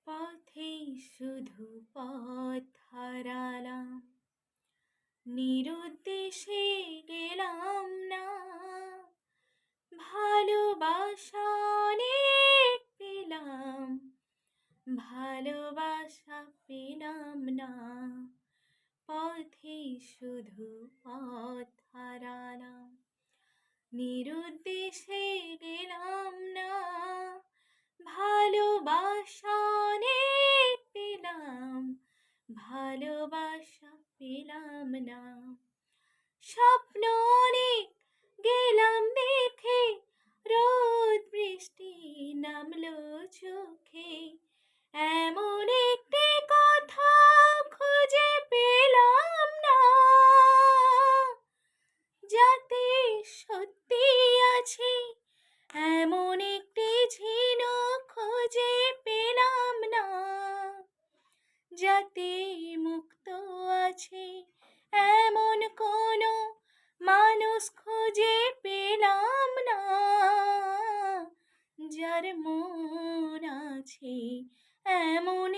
পথে শুধু পথ হারালাম, নিরুদ্দেশে গেলাম না। ভালোবাসা অনেক পেলাম, ভালোবাসা পেলাম না। পথে শুধু পথ হারালাম, নিরুদ্দেশে গেলাম না। ভালোবাসা অনেক পেলাম, ভালোবাসা পেলাম না। স্বপ্ন অনেক গেলাম দেখে, রোদ বৃষ্টি নামলো চোখে। এমন একটি কথা খুঁজে পেলাম না, যাতে সত্যি আছে। এমন একটি ঝিনুক খুঁজে পেলাম না, যাতে মুক্ত আছে। এমন কোনো মানুষ খুঁজে পেলাম না, যার মন আছে। এমন